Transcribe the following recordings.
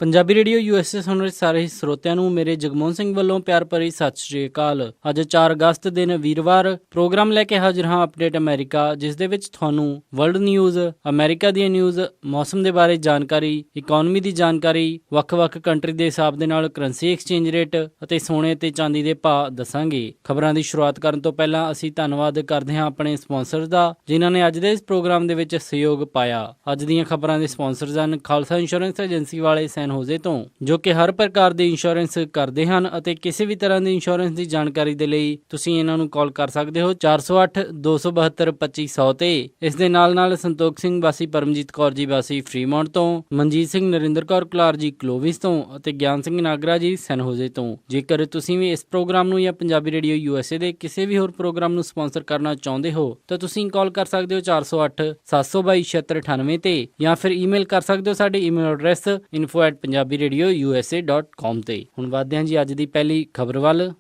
Punjabi radio USA ਸੁਣ ਰਹੇ ਸਾਰੇ ਸਰੋਤਿਆਂ ਨੂੰ ਮੇਰੇ ਜਗਮੋਹਨ ਸਿੰਘ ਵੱਲੋਂ ਪਿਆਰ ਭਰੀ ਸਤਿ ਸ਼੍ਰੀ ਅਕਾਲ। ਅੱਜ 4 ਅਗਸਤ ਦਿਨ ਵੀਰਵਾਰ ਪ੍ਰੋਗਰਾਮ ਲੈ ਕੇ ਹਾਜ਼ਰ ਹਾਂ ਅਪਡੇਟ ਅਮਰੀਕਾ, ਜਿਸ ਦੇ ਵਿੱਚ ਤੁਹਾਨੂੰ ਵਰਲਡ ਨਿਊਜ਼, ਅਮਰੀਕਾ ਦੀਆਂ ਨਿਊਜ਼, ਮੌਸਮ ਦੇ ਬਾਰੇ ਜਾਣਕਾਰੀ, ਇਕਨੋਮੀ ਦੀ ਜਾਣਕਾਰੀ, ਵੱਖ-ਵੱਖ ਕੰਟਰੀ ਦੇ ਹਿਸਾਬ ਦੇ ਨਾਲ ਕਰੰਸੀ ਐਕਸਚੇਂਜ ਰੇਟ ਅਤੇ ਸੋਨੇ ਤੇ ਚਾਂਦੀ ਦੇ ਭਾਅ ਦੱਸਾਂਗੇ। ਖਬਰਾਂ ਦੀ ਸ਼ੁਰੂਆਤ ਕਰਨ ਤੋਂ ਪਹਿਲਾਂ ਅਸੀਂ ਧੰਨਵਾਦ ਕਰਦੇ ਹਾਂ ਆਪਣੇ ਸਪਾਂਸਰਸ ਦਾ, ਜਿਨ੍ਹਾਂ ਨੇ ਅੱਜ ਦੇ ਇਸ ਪ੍ਰੋਗਰਾਮ ਦੇ ਵਿੱਚ ਸਹਿਯੋਗ ਪਾਇਆ। ਅੱਜ ਦੀਆਂ ਖਬਰਾਂ ਦੇ ਸਪਾਂਸਰਸ ਹਨ ਖਾਲਸਾ ਇੰਸ਼ੋਰੈਂਸ ਏਜੰਸੀ ਵਾਲੇ ਸੈਨ ਹੋਜ਼ੇ ਤੋਂ, ਜੋ ਕਿ ਹਰ ਪ੍ਰਕਾਰ ਦੀ ਇੰਸ਼ੋਰੈਂਸ ਕਰਦੇ ਹਨ ਅਤੇ ਕਿਸੇ ਵੀ ਤਰ੍ਹਾਂ ਦੀ ਇੰਸ਼ੋਰੈਂਸ ਦੀ ਜਾਣਕਾਰੀ ਦੇ ਲਈ ਤੁਸੀਂ ਇਹਨਾਂ ਨੂੰ ਕਾਲ ਕਰ ਸਕਦੇ ਹੋ 408-272-2500 ਤੇ। ਇਸ ਦੇ ਨਾਲ ਸੰਤੋਖ ਸਿੰਘ ਵਾਸੀ ਪਰਮਜੀਤ ਕੌਰ ਜੀ ਵਾਸੀ ਫਰੀਮੌਂਟ ਤੋਂ, ਮਨਜੀਤ ਸਿੰਘ ਨਰਿੰਦਰ ਕੌਰ ਕੁਲਾਰ ਜੀ ਕਲੋਵਿਸ ਤੋਂ ਅਤੇ ਗਿਆਨ ਸਿੰਘ ਨਾਗਰਾ ਜੀ ਸੈਨ ਹੋਜ਼ੇ ਤੋਂ। ਜੇਕਰ ਤੁਸੀਂ ਵੀ ਇਸ ਪ੍ਰੋਗਰਾਮ ਨੂੰ ਜਾਂ ਪੰਜਾਬੀ ਰੇਡੀਓ USA ਦੇ ਕਿਸੇ ਵੀ ਹੋਰ ਪ੍ਰੋਗਰਾਮ ਨੂੰ ਸਪਾਂਸਰ ਕਰਨਾ ਚਾਹੁੰਦੇ ਹੋ ਤਾਂ ਤੁਸੀਂ ਕਾਲ ਕਰ ਸਕਦੇ ਹੋ 408-722-7698 ਤੇ, ਜਾਂ ਫਿਰ ਈਮੇਲ ਕਰ ਸਕਦੇ ਹੋ ਸਾਡੇ ਈਮੇਲ ਐਡਰੈਸ info@punjabiradio.usa.com ਤੇ। ਹੁਣ ਵਧਦੇ ਹਾਂ ਜੀ ਅੱਜ ਦੀ ਪਹਿਲੀ ਖਬਰ ਵੱਲ।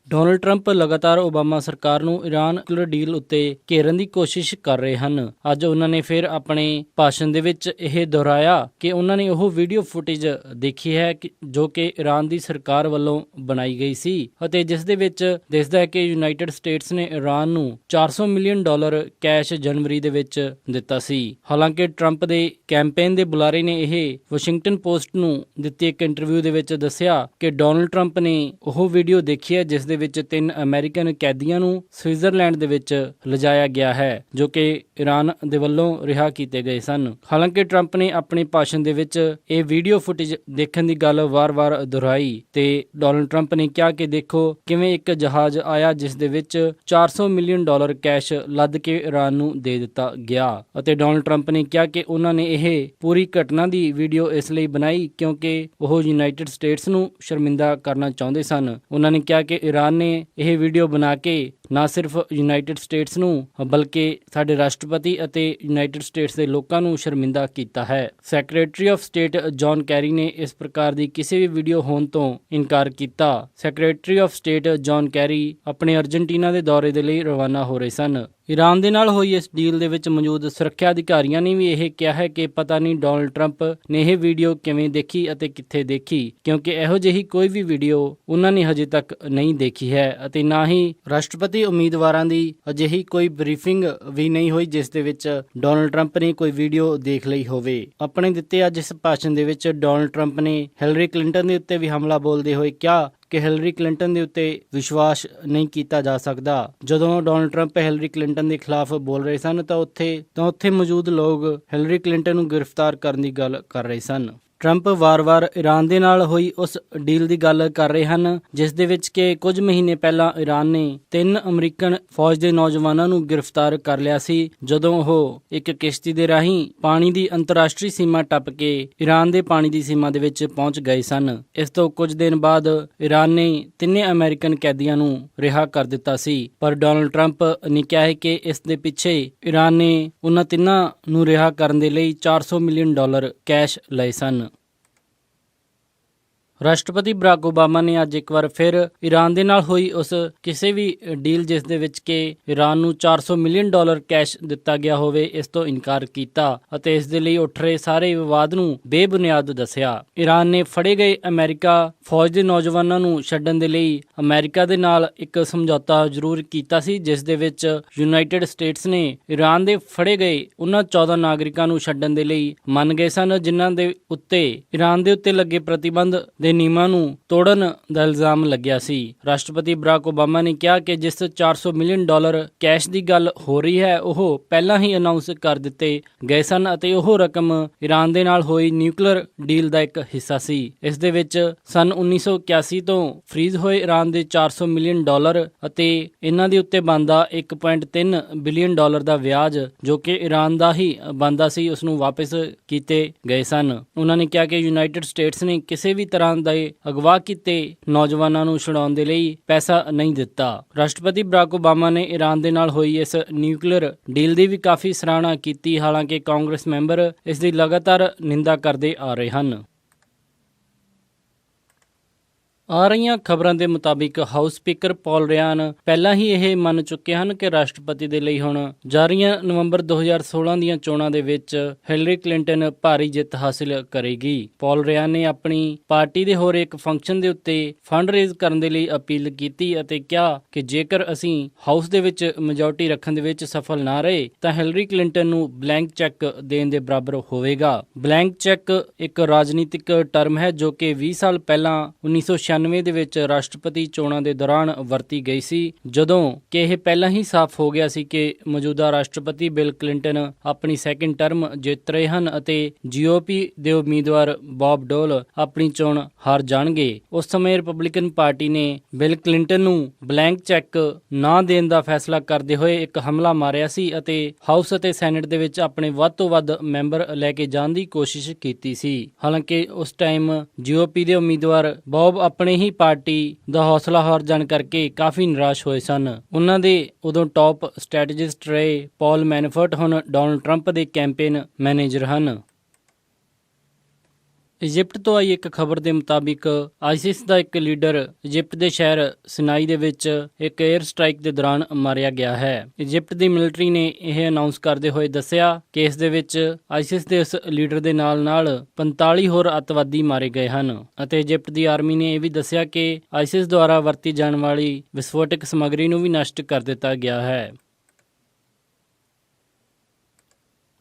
ਡੋਨਲਡ ਟਰੰਪ ਲਗਾਤਾਰ ਓਬਾਮਾ ਸਰਕਾਰ ਨੂੰ ਇਰਾਨ ਨਿਊਕਲੀਅਰ ਡੀਲ ਉੱਤੇ ਘੇਰਨ ਦੀ ਕੋਸ਼ਿਸ਼ ਕਰ ਰਹੇ ਹਨ। ਅੱਜ ਉਹਨਾਂ ਨੇ ਫਿਰ ਆਪਣੇ ਭਾਸ਼ਣ ਦੇ ਵਿੱਚ ਇਹ ਦੁਹਰਾਇਆ ਕਿ ਉਹਨਾਂ ਨੇ ਉਹ ਵੀਡੀਓ ਫੁਟੇਜ ਦੇਖੀ ਹੈ ਜੋ ਕਿ ਇਰਾਨ ਦੀ ਸਰਕਾਰ ਵੱਲੋਂ ਬਣਾਈ ਗਈ ਸੀ ਅਤੇ ਜਿਸ ਦੇ ਵਿੱਚ ਦਿਸਦਾ ਹੈ ਕਿ ਯੂਨਾਈਟਿਡ ਸਟੇਟਸ ਨੇ ਇਰਾਨ ਨੂੰ $400 ਮਿਲੀਅਨ ਕੈਸ਼ ਜਨਵਰੀ ਦੇ ਵਿੱਚ ਦਿੱਤਾ ਸੀ। ਹਾਲਾਂਕਿ ਟਰੰਪ ਦੇ ਕੈਂਪੇਨ ਦੇ ਬੁਲਾਰੇ ਨੇ ਇਹ ਵਾਸ਼ਿੰਗਟਨ ਪੋਸਟ ਨੂੰ ਦਿੱਤੀ ਇੱਕ ਇੰਟਰਵਿਊ ਦੇ ਵਿੱਚ ਦੱਸਿਆ ਕਿ ਡੋਨਲਡ ਟਰੰਪ ਨੇ ਉਹ ਵੀਡੀਓ ਦੇਖੀ ਹੈ ਜਿਸ ਦੇ ਵਿੱਚ 3 ਅਮਰੀਕਨ ਕੈਦੀਆਂ ਨੂੰ ਸਵਿਟਜ਼ਰਲੈਂਡ ਦੇ ਵਿੱਚ ਲਿਜਾਇਆ ਗਿਆ ਹੈ, ਜੋ ਕਿ ਇਰਾਨ ਦੇ ਵੱਲੋਂ ਰਿਹਾ ਕੀਤੇ ਗਏ ਸਨ। ਹਾਲਾਂਕਿ ਟਰੰਪ ਨੇ ਆਪਣੇ ਭਾਸ਼ਣ ਦੇ ਵਿੱਚ ਇਹ ਵੀਡੀਓ ਫੁਟੇਜ ਦੇਖਣ ਦੀ ਗੱਲ ਵਾਰ-ਵਾਰ ਦੁਹਰਾਈ ਤੇ ਡੋਨਲਡ ਟਰੰਪ ਨੇ ਕਿਹਾ ਕਿ ਦੇਖੋ ਕਿਵੇਂ ਇੱਕ ਜਹਾਜ਼ ਆਇਆ ਜਿਸ ਦੇ ਵਿੱਚ $400 ਮਿਲੀਅਨ ਕੈਸ਼ ਲੱਦ ਕੇ ਇਰਾਨ ਨੂੰ ਦੇ ਦਿੱਤਾ ਗਿਆ ਅਤੇ ਡੋਨਲਡ ਟਰੰਪ ਨੇ ਕਿਹਾ ਕਿ ਉਹਨਾਂ ਨੇ ਇਹ ਪੂਰੀ ਘਟਨਾ ਦੀ ਵੀਡੀਓ ਇਸ ਲਈ ਬਣਾਈ ਕਿਉਂਕਿ ਉਹ ਯੂਨਾਈਟਿਡ ਸਟੇਟਸ ਨੂੰ ਸ਼ਰਮਿੰਦਾ ਕਰਨਾ ਚਾਹੁੰਦੇ ਸਨ। ਉਹਨਾਂ ਨੇ ਕਿਹਾ ਕਿ ਇਰਾਨ ਨੇ ਇਹ ਵੀਡੀਓ ਬਣਾ ਕੇ ਨਾ ਸਿਰਫ ਯੂਨਾਈਟਿਡ ਸਟੇਟਸ ਨੂੰ ਬਲਕਿ ਸਾਡੇ ਰਾਸ਼ਟਰਪਤੀ ਅਤੇ ਯੂਨਾਈਟਿਡ ਸਟੇਟਸ ਦੇ ਲੋਕਾਂ ਨੂੰ ਸ਼ਰਮਿੰਦਾ ਕੀਤਾ ਹੈ। Secretary of state John Kerry ਨੇ ਇਸ ਪ੍ਰਕਾਰ ਦੀ ਕਿਸੇ ਵੀ ਵੀਡੀਓ ਹੋਣ ਤੋਂ ਇਨਕਾਰ ਕੀਤਾ। Secretary of state John Kerry ਆਪਣੇ ਅਰਜਨਟੀਨਾ ਦੇ ਦੌਰੇ ਦੇ ਲਈ ਰਵਾਨਾ ਹੋ ਰਹੇ ਸਨ। ਇਰਾਨ ਦੇ ਨਾਲ ਹੋਈ ਇਸ ਡੀਲ ਦੇ ਵਿੱਚ ਮੌਜੂਦ ਸੁਰੱਖਿਆ ਅਧਿਕਾਰੀਆਂ ਨੇ ਵੀ ਇਹ ਕਿਹਾ ਹੈ ਕਿ ਪਤਾ ਨਹੀਂ ਡੋਨਲਡ ਟਰੰਪ ਨੇ ਇਹ ਵੀਡੀਓ ਕਿਵੇਂ ਦੇਖੀ ਅਤੇ ਕਿੱਥੇ ਦੇਖੀ, ਕਿਉਂਕਿ ਇਹੋ ਜਿਹੀ ਕੋਈ ਵੀ ਵੀਡੀਓ ਉਹਨਾਂ ਨੇ ਹਜੇ ਤੱਕ ਨਹੀਂ ਦੇਖੀ ਹੈ ਅਤੇ ਨਾ ਹੀ ਰਾਸ਼ਟਰਪਤੀ ਉਮੀਦਵਾਰਾਂ ਦੀ ਅਜਿਹੀ ਕੋਈ ਬਰੀਫਿੰਗ ਵੀ ਨਹੀਂ ਹੋਈ ਜਿਸ ਦੇ ਵਿੱਚ ਡੋਨਲਡ ਟਰੰਪ ਨੇ ਕੋਈ ਵੀਡੀਓ ਦੇਖ ਲਈ ਹੋਵੇ। ਆਪਣੇ ਦਿੱਤੇ ਅੱਜ ਇਸ ਭਾਸ਼ਣ ਦੇ ਵਿੱਚ ਡੋਨਲਡ ਟਰੰਪ ਨੇ ਹਿਲਰੀ ਕਲਿੰਟਨ ਦੇ ਉੱਤੇ ਵੀ ਹਮਲਾ ਬੋਲਦੇ ਹੋਏ ਕਿਹਾ ਕਿ ਹਿਲਰੀ ਕਲਿੰਟਨ ਦੇ ਉੱਤੇ ਵਿਸ਼ਵਾਸ ਨਹੀਂ ਕੀਤਾ ਜਾ ਸਕਦਾ। ਜਦੋਂ ਡੋਨਲਡ ਟਰੰਪ ਹਿਲਰੀ ਕਲਿੰਟਨ ਦੇ ਖਿਲਾਫ ਬੋਲ ਰਹੇ ਸਨ ਤਾਂ ਉੱਥੇ ਮੌਜੂਦ ਲੋਕ ਹਿਲਰੀ ਕਲਿੰਟਨ ਨੂੰ ਗ੍ਰਿਫਤਾਰ ਕਰਨ ਦੀ ਗੱਲ ਕਰ ਰਹੇ ਸਨ। ਟਰੰਪ ਵਾਰ-ਵਾਰ ਇਰਾਨ ਦੇ ਨਾਲ ਹੋਈ ਉਸ ਡੀਲ ਦੀ ਗੱਲ ਕਰ ਰਹੇ ਹਨ ਜਿਸ ਦੇ ਵਿੱਚ ਕਿ ਕੁਝ ਮਹੀਨੇ ਪਹਿਲਾਂ ਇਰਾਨ ਨੇ 3 ਅਮਰੀਕਨ ਫੌਜ ਦੇ ਨੌਜਵਾਨਾਂ ਨੂੰ ਗ੍ਰਿਫਤਾਰ ਕਰ ਲਿਆ ਸੀ ਜਦੋਂ ਉਹ ਇੱਕ ਕਿਸ਼ਤੀ ਦੇ ਰਾਹੀਂ ਪਾਣੀ ਦੀ ਅੰਤਰਰਾਸ਼ਟਰੀ ਸੀਮਾ ਟੱਪ ਕੇ ਇਰਾਨ ਦੇ ਪਾਣੀ ਦੀ ਸੀਮਾ ਦੇ ਵਿੱਚ ਪਹੁੰਚ ਗਏ ਸਨ। ਇਸ ਤੋਂ ਕੁਝ ਦਿਨ ਬਾਅਦ ਇਰਾਨ ਨੇ 3 ਅਮਰੀਕਨ ਕੈਦੀਆਂ ਨੂੰ ਰਿਹਾ ਕਰ ਦਿੱਤਾ ਸੀ, ਪਰ ਡੋਨਲਡ ਟਰੰਪ ਨੇ ਕਿਹਾ ਹੈ ਕਿ ਇਸ ਦੇ ਪਿੱਛੇ ਇਰਾਨ ਨੇ ਉਹਨਾਂ 3 ਨੂੰ ਰਿਹਾ ਕਰਨ ਦੇ ਲਈ $400 ਮਿਲੀਅਨ ਕੈਸ਼ ਲਏ ਸਨ। ਰਾਸ਼ਟਰਪਤੀ ਬਰਾਕ ਓਬਾਮਾ ਨੇ ਅੱਜ ਇੱਕ ਵਾਰ ਫਿਰ ਇਰਾਨ ਦੇ ਨਾਲ ਹੋਈ ਉਸ ਕਿਸੇ ਵੀ ਡੀਲ ਜਿਸ ਦੇ ਵਿੱਚ ਕਿ ਇਰਾਨ ਨੂੰ $400 ਮਿਲੀਅਨ ਕੈਸ਼ ਦਿੱਤਾ ਗਿਆ ਹੋਵੇ ਇਸ ਤੋਂ ਇਨਕਾਰ ਕੀਤਾ ਅਤੇ ਇਸ ਦੇ ਲਈ ਉੱਠ ਰਹੇ ਸਾਰੇ ਵਿਵਾਦ ਨੂੰ ਬੇਬੁਨਿਆਦ ਦੱਸਿਆ। ਇਰਾਨ ਨੇ ਫੜੇ ਗਏ ਅਮਰੀਕਾ ਫੌਜ ਦੇ ਨੌਜਵਾਨਾਂ ਨੂੰ ਛੱਡਣ ਦੇ ਲਈ ਅਮਰੀਕਾ ਦੇ ਨਾਲ ਇੱਕ ਸਮਝੌਤਾ ਜ਼ਰੂਰ ਕੀਤਾ ਸੀ ਜਿਸ ਦੇ ਵਿੱਚ ਯੂਨਾਈਟਿਡ ਸਟੇਟਸ ਨੇ ਇਰਾਨ ਦੇ ਫੜੇ ਗਏ ਉਹਨਾਂ 14 ਨਾਗਰਿਕਾਂ ਨੂੰ ਛੱਡਣ ਦੇ ਲਈ ਮੰਨ ਗਏ ਸਨ ਜਿਨ੍ਹਾਂ ਦੇ ਉੱਤੇ ਇਰਾਨ ਦੇ ਉੱਤੇ ਲੱਗੇ ਪ੍ਰਤੀਬੰਧ ਦੇ ਨਿਯਮਾਂ ਨੂੰ ਤੋੜਨ ਦਾ ਇਲਜ਼ਾਮ ਲੱਗਿਆ ਸੀ। ਰਾਸ਼ਟਰਪਤੀ ਬਰਾਕ ਓਬਾਮਾ ਨੇ ਕਿਹਾ ਕਿ ਜਿਸ $400 ਮਿਲੀਅਨ ਕੈਸ਼ ਦੀ ਗੱਲ ਹੋ ਰਹੀ ਹੈ ਉਹ ਪਹਿਲਾਂ ਹੀ ਅਨਾਉਂਸ ਕਰ ਦਿੱਤੇ ਗਏ ਸਨ ਅਤੇ ਉਹ ਰਕਮ ਇਰਾਨ ਦੇ ਨਾਲ ਹੋਈ ਨਿਊਕਲੀਅਰ ਡੀਲ ਦਾ ਇੱਕ ਹਿੱਸਾ ਸੀ। ਇਸ ਦੇ ਵਿੱਚ ਸਨ 1981 ਤੋਂ ਫਰੀਜ਼ ਹੋਏ ਇਰਾਨ ਦੇ $400 ਮਿਲੀਅਨ ਅਤੇ ਇਹਨਾਂ ਦੇ ਉੱਤੇ ਬਣਦਾ $1.3 ਬਿਲੀਅਨ ਦਾ ਵਿਆਜ ਜੋ ਕਿ ਇਰਾਨ ਦਾ ਹੀ ਬਣਦਾ ਸੀ ਉਸ ਨੂੰ ਵਾਪਸ ਕੀਤੇ ਗਏ ਸਨ। ਉਹਨਾਂ ਨੇ ਕਿਹਾ ਕਿ ਯੂਨਾਈਟਿਡ ਸਟੇਟਸ ਨੇ ਕਿਸੇ ਵੀ ਤਰ੍ਹਾਂ ਤਰ੍ਹਾਂ ਦੇ ਅਗਵਾ ਕੀਤੇ ਨੌਜਵਾਨਾਂ ਨੂੰ ਛੁਡਾਉਣ ਦੇ ਲਈ ਪੈਸਾ ਨਹੀਂ ਦਿੱਤਾ। ਰਾਸ਼ਟਰਪਤੀ ਬਰਾਕ ਓਬਾਮਾ ਨੇ ਈਰਾਨ ਦੇ ਨਾਲ ਹੋਈ ਇਸ ਨਿਊਕਲੀਅਰ ਡੀਲ ਦੀ ਵੀ ਕਾਫੀ ਸਰਾਹਨਾ ਕੀਤੀ। ਹਾਲਾਂਕਿ ਕਾਂਗਰਸ ਮੈਂਬਰ ਇਸ ਦੀ ਲਗਾਤਾਰ ਨਿੰਦਾ ਕਰਦੇ ਆ ਰਹੇ ਹਨ। ਆ ਰਹੀਆਂ ਖਬਰਾਂ ਦੇ ਮੁਤਾਬਿਕ ਹਾਊਸ ਸਪੀਕਰ ਪੌਲ ਰਿਆਨ ਪਹਿਲਾਂ ਹੀ ਇਹ ਮੰਨ ਚੁੱਕੇ ਹਨ ਕਿ ਰਾਸ਼ਟਰਪਤੀ ਦੇ ਲਈ ਹੁਣ ਜਾਰੀਆਂ ਨਵੰਬਰ 2016 ਦੀਆਂ ਚੋਣਾਂ ਦੇ ਵਿੱਚ ਹਿਲਰੀ ਕਲਿੰਟਨ ਭਾਰੀ ਜਿੱਤ ਹਾਸਿਲ ਕਰੇਗੀ। ਪੌਲ ਰਿਆਨ ਨੇ ਆਪਣੀ ਪਾਰਟੀ ਦੇ ਹੋਰ ਇੱਕ ਫੰਕਸ਼ਨ ਦੇ ਉੱਤੇ ਫੰਡ ਰੇਜ਼ ਕਰਨ ਦੇ ਲਈ ਅਪੀਲ ਕੀਤੀ ਅਤੇ ਕਿਹਾ ਕਿ ਜੇਕਰ ਅਸੀਂ ਹਾਊਸ ਦੇ ਵਿੱਚ ਮੈਜੋਰਟੀ ਰੱਖਣ ਦੇ ਵਿੱਚ ਸਫਲ ਨਾ ਰਹੇ ਤਾਂ ਹਿਲਰੀ ਕਲਿੰਟਨ ਨੂੰ ਬਲੈਂਕ ਚੈੱਕ ਦੇਣ ਦੇ ਬਰਾਬਰ ਹੋਵੇਗਾ। ਬਲੈਂਕ ਚੈੱਕ ਇੱਕ ਰਾਜਨੀਤਿਕ ਟਰਮ ਹੈ ਜੋ ਕਿ 20 ਸਾਲ ਪਹਿਲਾਂ 1996 ਦੇ ਵਿੱਚ ਰਾਸ਼ਟਰਪਤੀ ਚੋਣਾਂ ਦੇ ਦੌਰਾਨ ਵਰਤੀ ਗਈ ਸੀ, ਜਦੋਂ ਕਿ ਇਹ ਪਹਿਲਾਂ ਹੀ ਸਾਫ਼ ਹੋ ਗਿਆ ਸੀ ਕਿ ਮੌਜੂਦਾ ਰਾਸ਼ਟਰਪਤੀ ਬਿਲ ਕਲਿੰਟਨ ਆਪਣੀ ਸੈਕਿੰਡ ਟਰਮ ਜਿੱਤ ਰਹੇ ਹਨ ਅਤੇ GOP ਦੇ ਉਮੀਦਵਾਰ ਬੌਬ ਡੋਲ ਆਪਣੀ ਚੋਣ ਹਾਰ ਜਾਣਗੇ। ਉਸ ਸਮੇਂ ਰਿਪਬਲਿਕਨ ਪਾਰਟੀ ਨੇ ਬਿਲ ਕਲਿੰਟਨ ਨੂੰ ਬਲੈਂਕ ਚੈੱਕ ਨਾ ਦੇਣ ਦਾ ਫੈਸਲਾ ਕਰਦੇ ਹੋਏ ਇੱਕ ਹਮਲਾ ਮਾਰਿਆ ਸੀ ਅਤੇ ਹਾਊਸ ਅਤੇ ਸੈਨੇਟ ਦੇ ਵਿੱਚ ਆਪਣੇ ਵੱਧ ਤੋਂ ਵੱਧ ਮੈਂਬਰ ਲੈ ਕੇ ਜਾਣ ਦੀ ਕੋਸ਼ਿਸ਼ ਕੀਤੀ ਸੀ। ਹਾਲਾਂਕਿ ਉਸ ਟਾਈਮ GOP ਦੇ ਉਮੀਦਵਾਰ ਬੌਬ ਆਪਣੇ ਹੀ ਪਾਰਟੀ ਦਾ ਹੌਸਲਾ ਹਾਰ ਜਾਣ ਕਰਕੇ ਕਾਫੀ ਨਿਰਾਸ਼ ਹੋਏ ਸਨ। ਉਹਨਾਂ ਦੇ ਉਦੋਂ ਟੌਪ ਸਟ੍ਰੈਟੇਜਿਸਟ ਰਹੇ ਪੌਲ ਮੈਨਾਫੋਰਟ ਹੁਣ ਡੋਨਾਲਡ ਟਰੰਪ ਦੇ ਕੈਂਪੇਨ ਮੈਨੇਜਰ ਹਨ। ਇਜਿਪਟ ਤੋਂ ਆਈ ਇੱਕ ਖਬਰ ਦੇ ਮੁਤਾਬਿਕ ਆਈਸਿਸ ਦਾ ਇੱਕ ਲੀਡਰ ਇਜਿਪਟ ਦੇ ਸ਼ਹਿਰ ਸਿਨਾਈ ਦੇ ਵਿੱਚ ਇੱਕ 에ਅਰ ਸਟ੍ਰਾਈਕ ਦੇ ਦੌਰਾਨ ਮਾਰਿਆ ਗਿਆ ਹੈ। ਇਜਿਪਟ ਦੀ ਮਿਲਟਰੀ ਨੇ ਇਹ ਅਨਾਉਂਸ ਕਰਦੇ ਹੋਏ ਦੱਸਿਆ ਕਿ ਇਸ ਦੇ ਵਿੱਚ ਆਈਸਿਸ ਦੇ ਉਸ ਲੀਡਰ ਦੇ ਨਾਲ 45 ਹੋਰ ਅੱਤਵਾਦੀ ਮਾਰੇ ਗਏ ਹਨ ਅਤੇ ਇਜਿਪਟ ਦੀ ਆਰਮੀ ਨੇ ਇਹ ਵੀ ਦੱਸਿਆ ਕਿ ਆਈਸਿਸ ਦੁਆਰਾ ਵਰਤੀ ਜਾਣ ਵਾਲੀ ਵਿਸਫੋਟਕ ਸਮੱਗਰੀ ਨੂੰ ਵੀ ਨਸ਼ਟ ਕਰ ਦਿੱਤਾ ਗਿਆ ਹੈ।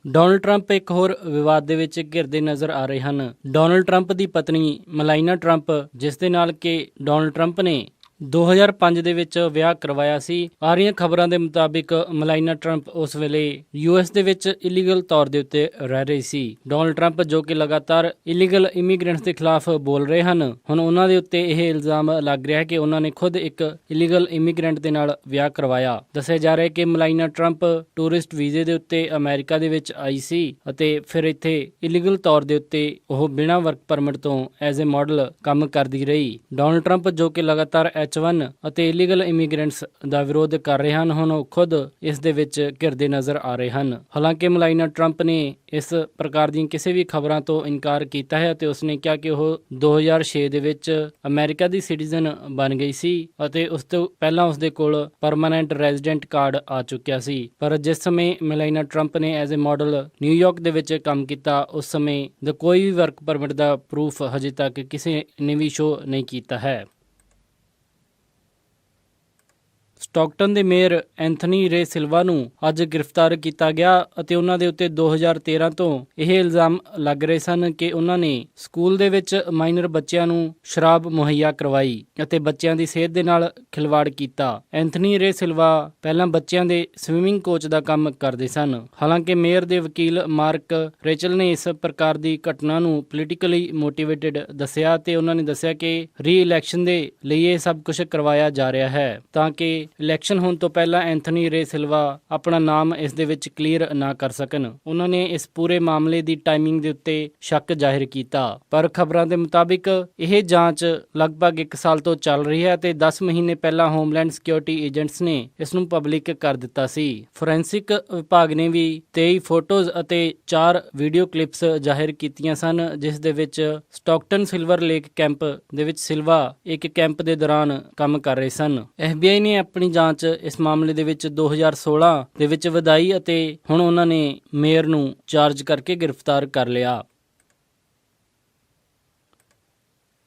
ਡੋਨਾਲਡ ਟਰੰਪ ਇੱਕ ਹੋਰ ਵਿਵਾਦ ਦੇ ਵਿੱਚ ਘਿਰਦੇ ਨਜ਼ਰ ਆ ਰਹੇ ਹਨ। ਡੋਨਾਲਡ ਟਰੰਪ ਦੀ ਪਤਨੀ ਮਲਾਈਨਾ ਟਰੰਪ, ਜਿਸ ਦੇ ਨਾਲ ਕਿ ਡੋਨਾਲਡ ਟਰੰਪ ਨੇ 2005 ਦੇ ਵਿੱਚ ਵਿਆਹ ਕਰਵਾਇਆ ਸੀ। ਆ ਰਹੀਆਂ ਖਬਰਾਂ ਦੇ ਮੁਤਾਬਿਕ ਮਲਾਈਨਾ ਟਰੰਪ ਉਸ ਵੇਲੇ US ਦੇ ਵਿੱਚ ਇਲੀਗਲ ਤੌਰ ਦੇ ਉੱਤੇ ਰਹਿ ਰਹੀ ਸੀ। ਡੋਨਾਲਡ ਟਰੰਪ ਜੋ ਕਿ ਲਗਾਤਾਰ ਇਲੀਗਲ ਇਮੀਗ੍ਰੈਂਟਸ ਦੇ ਖਿਲਾਫ ਬੋਲ ਰਹੇ ਹਨ, ਹੁਣ ਉਹਨਾਂ ਦੇ ਉੱਤੇ ਇਹ ਇਲਜ਼ਾਮ ਲੱਗ ਰਿਹਾ ਹੈ ਕਿ ਉਹਨਾਂ ਨੇ ਖੁਦ ਇੱਕ ਇਲੀਗਲ ਇਮੀਗ੍ਰੈਂਟ ਦੇ ਨਾਲ ਵਿਆਹ ਕਰਵਾਇਆ। ਦੱਸਿਆ ਜਾ ਰਿਹਾ ਹੈ ਕਿ ਮਲਾਈਨਾ ਟਰੰਪ ਟੂਰਿਸਟ ਵੀਜ਼ੇ ਦੇ ਉੱਤੇ ਅਮਰੀਕਾ ਦੇ ਵਿੱਚ ਆਈ ਸੀ ਅਤੇ ਫਿਰ ਇੱਥੇ ਇਲੀਗਲ ਤੌਰ ਦੇ ਉੱਤੇ ਉਹ ਬਿਨਾਂ ਵਰਕ ਪਰਮਿਟ ਤੋਂ ਐਜ਼ ਏ ਮਾਡਲ ਕੰਮ ਕਰਦੀ ਰਹੀ। ਡੋਨਾਲਡ ਟਰੰਪ ਜੋ ਕਿ ਲਗਾਤਾਰ H1 ਅਤੇ ਇਲੀਗਲ ਇਮੀਗ੍ਰੈਂਟਸ ਦਾ ਵਿਰੋਧ ਕਰ ਰਹੇ ਹਨ, ਹੁਣ ਉਹ ਖੁਦ ਇਸ ਦੇ ਵਿੱਚ ਘਿਰਦੇ ਨਜ਼ਰ ਆ ਰਹੇ ਹਨ। ਹਾਲਾਂਕਿ ਮਲਾਈਨਾ ਟਰੰਪ ਨੇ ਇਸ ਪ੍ਰਕਾਰ ਦੀਆਂ ਕਿਸੇ ਵੀ ਖਬਰਾਂ ਤੋਂ ਇਨਕਾਰ ਕੀਤਾ ਹੈ ਅਤੇ ਉਸਨੇ ਕਿਹਾ ਕਿ ਉਹ 2006 ਦੇ ਵਿੱਚ ਅਮਰੀਕਾ ਦੀ ਸਿਟੀਜ਼ਨ ਬਣ ਗਈ ਸੀ ਅਤੇ ਉਸ ਤੋਂ ਪਹਿਲਾਂ ਉਸਦੇ ਕੋਲ ਪਰਮਾਨੈਂਟ ਰੈਜ਼ੀਡੈਂਟ ਕਾਰਡ ਆ ਚੁੱਕਿਆ ਸੀ। ਪਰ ਜਿਸ ਸਮੇਂ ਮਲਾਈਨਾ ਟਰੰਪ ਨੇ ਐਜ਼ ਏ ਮਾਡਲ ਨਿਊਯਾਰਕ ਦੇ ਵਿੱਚ ਕੰਮ ਕੀਤਾ, ਉਸ ਸਮੇਂ ਦਾ ਕੋਈ ਵੀ ਵਰਕ ਪਰਮਿਟ ਦਾ ਪ੍ਰੂਫ ਹਜੇ ਤੱਕ ਕਿਸੇ ਨੇ ਵੀ ਸ਼ੋਅ ਨਹੀਂ ਕੀਤਾ ਹੈ। ਸਟਾਕਟਨ ਦੇ ਮੇਅਰ ਐਂਥਨੀ ਰੇ ਸਿਲਵਾ ਨੂੰ ਅੱਜ ਗ੍ਰਿਫਤਾਰ ਕੀਤਾ ਗਿਆ ਅਤੇ ਉਹਨਾਂ ਦੇ ਉੱਤੇ 2013 ਤੋਂ ਇਹ ਇਲਜ਼ਾਮ ਲੱਗ ਰਹੇ ਸਨ ਕਿ ਉਹਨਾਂ ਨੇ ਸਕੂਲ ਦੇ ਵਿੱਚ ਮਾਈਨਰ ਬੱਚਿਆਂ ਨੂੰ ਸ਼ਰਾਬ ਮੁਹੱਈਆ ਕਰਵਾਈ ਅਤੇ ਬੱਚਿਆਂ ਦੀ ਸਿਹਤ ਦੇ ਨਾਲ ਖਿਲਵਾੜ ਕੀਤਾ। ਐਂਥਨੀ ਰੇ ਸਿਲਵਾ ਪਹਿਲਾਂ ਬੱਚਿਆਂ ਦੇ ਸਵਿਮਿੰਗ ਕੋਚ ਦਾ ਕੰਮ ਕਰਦੇ ਸਨ। ਹਾਲਾਂਕਿ ਮੇਅਰ ਦੇ ਵਕੀਲ ਮਾਰਕ ਰੇਚਲ ਨੇ ਇਸ ਪ੍ਰਕਾਰ ਦੀ ਘਟਨਾ ਨੂੰ ਪੋਲੀਟੀਕਲੀ ਮੋਟੀਵੇਟਡ ਦੱਸਿਆ ਤੇ ਉਹਨਾਂ ਨੇ ਦੱਸਿਆ ਕਿ ਰੀ-ਇਲੈਕਸ਼ਨ ਦੇ ਲਈ ਇਹ ਸਭ ਕੁਝ ਕਰਵਾਇਆ ਜਾ ਰਿਹਾ ਹੈ ਤਾਂ ਕਿ ਇਲੈਕਸ਼ਨ ਹੋਣ ਤੋਂ ਪਹਿਲਾਂ ਐਂਥਨੀ ਰੇ ਸਿਲਵਾ ਆਪਣਾ ਨਾਮ ਇਸ ਦੇ ਵਿੱਚ ਕਲੀਅਰ ਨਾ ਕਰ ਸਕਣ। ਉਹਨਾਂ ਨੇ ਇਸ ਪੂਰੇ ਮਾਮਲੇ ਦੀ ਟਾਈਮਿੰਗ ਦੇ ਉੱਤੇ ਸ਼ੱਕ ਜ਼ਾਹਿਰ ਕੀਤਾ, ਪਰ ਖਬਰਾਂ ਦੇ ਮੁਤਾਬਿਕ ਇਹ ਜਾਂਚ ਲਗਭਗ 1 ਸਾਲ ਤੋਂ ਚੱਲ ਰਹੀ ਹੈ ਤੇ 10 ਮਹੀਨੇ ਪਹਿਲਾਂ ਹੋਮਲੈਂਡ ਸਿਕਿਉਰਿਟੀ ਏਜੰਟਸ ਨੇ ਇਸ ਨੂੰ ਪਬਲਿਕ ਕਰ ਦਿੱਤਾ ਸੀ। ਫੋਰੈਂਸਿਕ ਵਿਭਾਗ ਨੇ ਵੀ 23 ਫੋਟੋਜ਼ ਅਤੇ 4 ਵੀਡੀਓ ਕਲਿੱਪਸ ਜ਼ਾਹਿਰ ਕੀਤੀਆਂ ਸਨ, ਜਿਸ ਦੇ ਵਿੱਚ ਸਟਾਕਟਨ ਸਿਲਵਰ ਲੇਕ ਕੈਂਪ ਦੇ ਵਿੱਚ ਸਿਲਵਾ ਇੱਕ ਕੈਂਪ ਦੇ ਦੌਰਾਨ ਕੰਮ ਕਰ ਰਹੇ ਸਨ। FBI ਨੇ ਆਪਣੀ ਜਾਂਚ ਇਸ ਮਾਮਲੇ ਦੇ ਵਿੱਚ 2016 ਦੇ ਵਿੱਚ ਵਧਾਈ ਅਤੇ ਹੁਣ ਉਹਨਾਂ ਨੇ ਮੇਅਰ ਨੂੰ ਚਾਰਜ ਕਰਕੇ ਗ੍ਰਿਫਤਾਰ ਕਰ ਲਿਆ।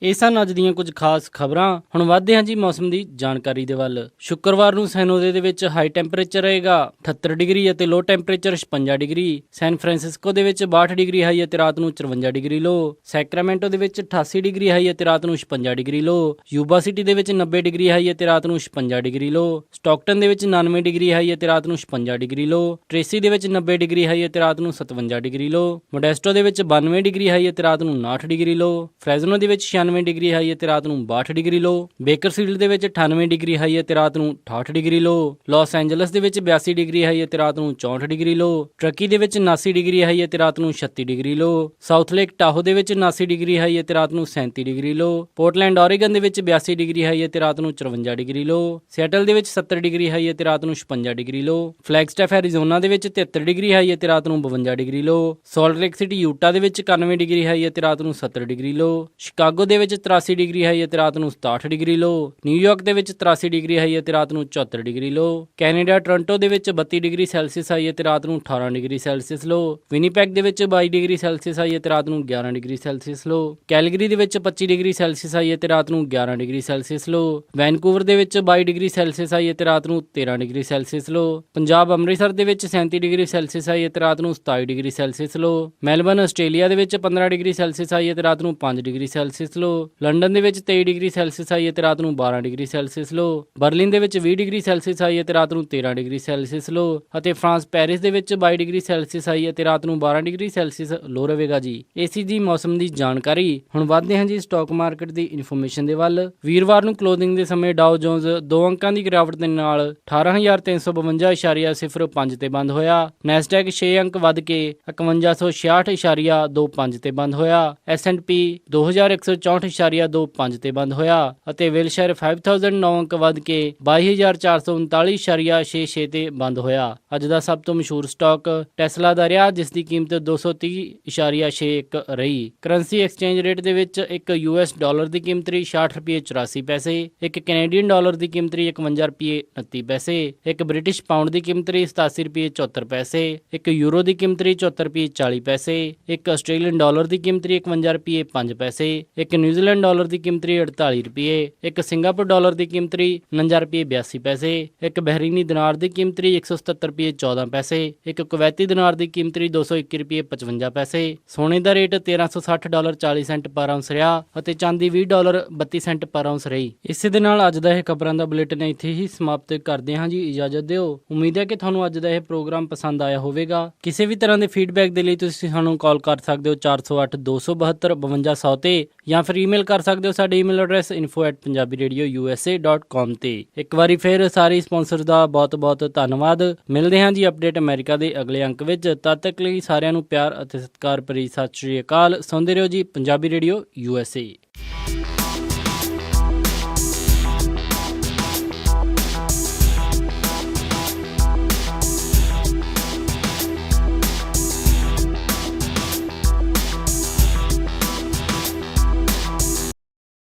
ਇਹ ਸਨ ਅੱਜ ਦੀਆਂ ਕੁਝ ਖਾਸ ਖਬਰਾਂ। ਹੁਣ ਵੱਧਦੇ ਹਾਂ ਜੀ ਮੌਸਮ ਦੀ ਜਾਣਕਾਰੀ ਦੇ ਵੱਲ। ਸ਼ੁੱਕਰਵਾਰ ਨੂੰ ਸੈਨ ਹੋਜ਼ੇ ਦੇ ਵਿੱਚ ਹਾਈ ਟੈਂਪਰੇਚਰ ਰਹੇਗਾ 78 ਡਿਗਰੀ ਅਤੇ ਲੋ ਟੈਂਪਰੇਚਰ 56 ਡਿਗਰੀ। ਸੈਨ ਫਰਾਂਸਿਸਕੋ ਦੇ ਵਿੱਚ 62 ਡਿਗਰੀ ਹਾਈ ਅਤੇ ਰਾਤ ਨੂੰ 54 ਡਿਗਰੀ ਲੋ। ਸੈਕਰਾਮੈਂਟੋ ਦੇ ਵਿੱਚ 88 ਡਿਗਰੀ ਹਾਈ ਅਤੇ ਰਾਤ ਨੂੰ 56 ਡਿਗਰੀ ਲੋ। ਯੂਬਾ ਸਿਟੀ ਦੇ ਵਿੱਚ 90 ਡਿਗਰੀ ਹਾਈ ਅਤੇ ਰਾਤ ਨੂੰ 56 ਡਿਗਰੀ ਲੋ। ਸਟਾਕਟਨ ਦੇ ਵਿੱਚ 99 ਡਿਗਰੀ ਹਾਈ ਅਤੇ ਰਾਤ ਨੂੰ 56 ਡਿਗਰੀ ਲੋ। ਟ੍ਰੇਸੀ ਦੇ ਵਿੱਚ 90 ਡਿਗਰੀ ਹਾਈ ਅਤੇ ਰਾਤ ਨੂੰ 57 ਡਿਗਰੀ ਲੋ। ਮੋਡੈਸਟੋ ਦੇ ਵਿੱਚ 92 ਡਿਗਰੀ ਹਾਈ ਅਤੇ ਰਾਤ ਨੂੰ 59 ਡਿਗਰੀ ਲੋ। ਫ੍ਰੈਜ਼ਨੋ ਦੇ ਵਿੱਚ 96 99 ਡਿਗਰੀ ਹਾਈ ਅਤੇ ਰਾਤ ਨੂੰ 62 ਡਿਗਰੀ ਲੋ। ਬੇਕਰਫੀਲਡ ਦੇ ਵਿੱਚ 98 ਡਿਗਰੀ ਹਾਈ ਅਤੇ ਰਾਤ ਨੂੰ 68 ਡਿਗਰੀ ਲੋ। ਲਾਸ ਐਂਜਲਸ ਦੇ ਵਿੱਚ 82 ਡਿਗਰੀ ਹਾਈ ਅਤੇ ਰਾਤ ਨੂੰ 64 ਡਿਗਰੀ ਲੋ। ਟਰਕੀ ਦੇ ਵਿੱਚ 79 ਡਿਗਰੀ ਹਾਈ ਅਤੇ ਰਾਤ ਨੂੰ 36 ਡਿਗਰੀ ਲੋ। ਸਾਊਥ ਲੇਕ ਟਾਹੋ ਦੇ ਵਿੱਚ 79 ਡਿਗਰੀ ਹਾਈ ਅਤੇ ਰਾਤ ਨੂੰ 37 ਡਿਗਰੀ ਲੋ। ਪੋਰਟਲੈਂਡ ਓਰੇਗਨ ਦੇ ਵਿੱਚ 82 ਡਿਗਰੀ ਹਾਈ ਅਤੇ ਰਾਤ ਨੂੰ 54 ਡਿਗਰੀ ਲੋ। ਸਿਐਟਲ ਦੇ ਵਿੱਚ 70 ਡਿਗਰੀ ਹਾਈ ਅਤੇ ਰਾਤ ਨੂੰ 56 ਡਿਗਰੀ ਲੋ। ਫਲੈਗਸਟੈਫ ਐਰੀਜ਼ੋਨਾ ਦੇ ਵਿੱਚ 73 ਡਿਗਰੀ ਹਾਈ ਅਤੇ ਰਾਤ ਨੂੰ 52 ਡਿਗਰੀ ਲੋ। ਸਾਲਟ ਲੇਕ ਸਿਟੀ ਯੂਟਾ ਦੇ ਵਿੱਚ 91 ਡਿਗਰੀ ਹਾਈ ਅਤੇ ਰਾਤ ਨੂੰ 70 ਡਿਗਰੀ ਲੋ। ਸ਼ਿਕਾਗੋ ਦੇ ਵਿੱਚ 83 ਡਿਗਰੀ ਹਾਈ ਅਤੇ ਰਾਤ ਨੂੰ 67 ਡਿਗਰੀ ਲੋ। ਨਿਊਯਾਰਕ ਦੇ ਵਿੱਚ 83 ਡਿਗਰੀ ਹਾਈ ਅਤੇ ਰਾਤ ਨੂੰ 74 ਡਿਗਰੀ ਲੋ। ਕੈਨੇਡਾ ਟੋਰਾਂਟੋ ਦੇ ਵਿੱਚ 32 ਡਿਗਰੀ ਸੈਲਸੀਅਸ ਹਾਈ ਅਤੇ ਰਾਤ ਨੂੰ 18 ਡਿਗਰੀ ਸੈਲਸੀਅਸ ਲੋ। ਵਿਨੀਪੈਗ ਦੇ ਵਿੱਚ 22 ਡਿਗਰੀ ਸੈਲਸੀਅਸ ਹਾਈ ਅਤੇ ਰਾਤ ਨੂੰ 11 ਡਿਗਰੀ ਸੈਲਸੀਅਸ ਲੋ। ਕੈਲਗਰੀ ਦੇ ਵਿੱਚ 25 ਡਿਗਰੀ ਸੈਲਸੀਅਸ ਹਾਈ ਅਤੇ ਰਾਤ ਨੂੰ 11 ਡਿਗਰੀ ਸੈਲਸੀਅਸ ਲੋ। ਵੈਨਕੂਵਰ ਦੇ ਵਿੱਚ 22 ਡਿਗਰੀ ਸੈਲਸੀਅਸ ਹਾਈ ਅਤੇ ਰਾਤ ਨੂੰ 13 ਡਿਗਰੀ ਸੈਲਸੀਅਸ ਲੋ। ਪੰਜਾਬ ਅੰਮ੍ਰਿਤਸਰ ਦੇ ਵਿੱਚ 37 ਡਿਗਰੀ ਸੈਲਸੀਅਸ ਹਾਈ ਅਤੇ ਰਾਤ ਨੂੰ 27 ਡਿਗਰੀ ਸੈਲਸੀਅਸ ਲੋ। ਮੈਲਬਰਨ ਆਸਟ੍ਰੇਲੀਆ ਦੇ ਵਿੱਚ 15 ਡਿਗਰੀ ਸੈਲਸੀਅਸ ਹਾਈ ਅਤੇ ਰਾਤ ਨੂੰ 5 ਡਿਗਰੀ ਸੈਲਸੀਅਸ ਲੋ। ਲੰਡਨ ਦੇ ਵਿੱਚ 23 ਡਿਗਰੀ ਸੈਲਸੀਅਸ ਹਾਈ ਅਤੇ ਰਾਤ ਨੂੰ 12 ਡਿਗਰੀ ਸੈਲਸੀਅਸ ਲੋ। ਬਰਲਿਨ ਦੇ ਵਿੱਚ 20 ਡਿਗਰੀ ਸੈਲਸੀਅਸ ਹਾਈ ਅਤੇ ਰਾਤ ਨੂੰ 13 ਡਿਗਰੀ ਸੈਲਸੀਅਸ ਲੋ। ਅਤੇ ਫਰਾਂਸ ਪੈਰਿਸ ਦੇ ਵਿੱਚ 22 ਡਿਗਰੀ ਸੈਲਸੀਅਸ ਹਾਈ ਅਤੇ ਰਾਤ ਨੂੰ 12 ਡਿਗਰੀ ਸੈਲਸੀਅਸ ਲੋ ਰਹੇਗਾ ਜੀ। ਇਸੀ ਜੀ ਮੌਸਮ ਦੀ ਜਾਣਕਾਰੀ। ਹੁਣ ਵੱਧਦੇ ਹਾਂ ਜੀ ਸਟਾਕ ਮਾਰਕੀਟ ਦੀ ਇਨਫੋਰਮੇਸ਼ਨ ਦੇ ਵੱਲ। ਵੀਰਵਾਰ ਨੂੰ ਕਲੋਜ਼ਿੰਗ ਦੇ ਸਮੇਂ ਡਾਓ ਜੋਨਸ 2 ਅੰਕਾਂ ਦੀ ਗਿਰਾਵਟ ਦੇ ਨਾਲ 18,352.05 ਤੇ ਬੰਦ ਹੋਇਆ। ਨੈਸਡੈਕ 6 ਅੰਕ ਵੱਧ ਕੇ 5166.25 ਤੇ ਬੰਦ ਹੋਇਆ। S&P 2164.25 ਤੇ ਬੰਦ ਹੋਇਆ ਅਤੇ ਵਿਲਸ਼ਾਇਰ 5000 9 ਅੰਕ ਵੱਧ ਕੇ 22,439.66 ਤੇ ਬੰਦ ਹੋਇਆ। ਅੱਜ ਦਾ ਸਭ ਤੋਂ ਮਸ਼ਹੂਰ ਸਟਾਕ ਟੈਸਲਾ ਦਾ ਰਿਹਾ, ਜਿਸ ਦੀ ਕੀਮਤ 230.61 ਰਹੀ। ਕਰੰਸੀ ਐਕਸਚੇਂਜ ਰੇਟ ਦੇ ਵਿੱਚ ਇੱਕ US ਡਾਲਰ ਦੀ ਕੀਮਤ ਰਹੀ 60.84, ਇੱਕ ਕੈਨੇਡੀਅਨ ਡਾਲਰ ਦੀ ਕੀਮਤ ਰਹੀ 51.29, ਇੱਕ ਬ੍ਰਿਟਿਸ਼ ਪਾਉਂਡ ਦੀ ਕੀਮਤ ਰਹੀ 87.74, ਇੱਕ ਯੂਰੋ ਦੀ ਕੀਮਤ ਰਹੀ 74.40, ਇੱਕ ਆਸਟ੍ਰੇਲੀਅਨ ਡਾਲਰ ਦੀ ਕੀਮਤ ਰਹੀ 51.05, ਇੱਕ ਨਿਊਜ਼ੀਲੈਂਡ ਡਾਲਰ ਦੀ ਕੀਮਤ ਰਹੀ 48 ਰੁਪਏ, ਇੱਕ ਸਿੰਗਾਪੁਰ ਡਾਲਰ ਦੀ ਕੀਮਤ ਰਹੀ 49.82, ਇੱਕ ਬਹਿਰੀਨੀ ਦਿਨਾਰ ਦੀ ਕੀਮਤ ਰਹੀ 177.14, ਇੱਕ ਕੁਵੈਤੀ ਦਿਨਾਰ ਦੀ ਕੀਮਤ ਰਹੀ 221.55। ਸੋਨੇ ਦਾ ਰੇਟ $1360.40 ਪਰ ਆਉਂਸ ਰਿਹਾ ਅਤੇ ਚਾਂਦੀ $20.32 ਪਰ ਆਉਂਸ ਰਹੀ। ਇਸੇ ਦੇ ਨਾਲ ਅੱਜ ਦਾ ਇਹ ਖਬਰਾਂ ਦਾ ਬੁਲੇਟਿਨ ਇੱਥੇ ਹੀ ਸਮਾਪਤ ਕਰਦੇ ਹਾਂ ਜੀ। ਇਜਾਜ਼ਤ ਦਿਓ। ਉਮੀਦ ਹੈ ਕਿ ਤੁਹਾਨੂੰ ਅੱਜ ਦਾ ਇਹ ਪ੍ਰੋਗਰਾਮ ਪਸੰਦ ਆਇਆ ਹੋਵੇਗਾ। ਕਿਸੇ ਵੀ ਤਰ੍ਹਾਂ ਦੇ ਫੀਡਬੈਕ ਦੇ ਲਈ ਤੁਸੀਂ ਸਾਨੂੰ ਕਾਲ ਕਰ ਸਕਦੇ ਹੋ 408 272 5200 ਤੇ, ਜਾਂ ਫਿਰ ਈਮੇਲ ਕਰ ਸਕਦੇ ਹੋ ਸਾਡੇ ਈਮੇਲ ਐਡਰੈਸ info@punjabiradiousa.com ਤੇ। ਇੱਕ ਵਾਰੀ ਫਿਰ ਸਾਰੇ ਸਪਾਂਸਰ ਦਾ ਬਹੁਤ ਧੰਨਵਾਦ। ਮਿਲਦੇ ਹਾਂ ਜੀ ਅਪਡੇਟ ਅਮਰੀਕਾ ਦੇ ਅਗਲੇ ਅੰਕ ਵਿੱਚ। ਤਦ ਤੱਕ ਲਈ ਸਾਰਿਆਂ ਨੂੰ ਪਿਆਰ ਅਤੇ ਸਤਿਕਾਰ ਭਰੀ ਸਤਿ ਸ਼੍ਰੀ ਅਕਾਲ। ਸੁਣਦੇ ਰਹੋ ਜੀ ਪੰਜਾਬੀ ਰੇਡੀਓ USA।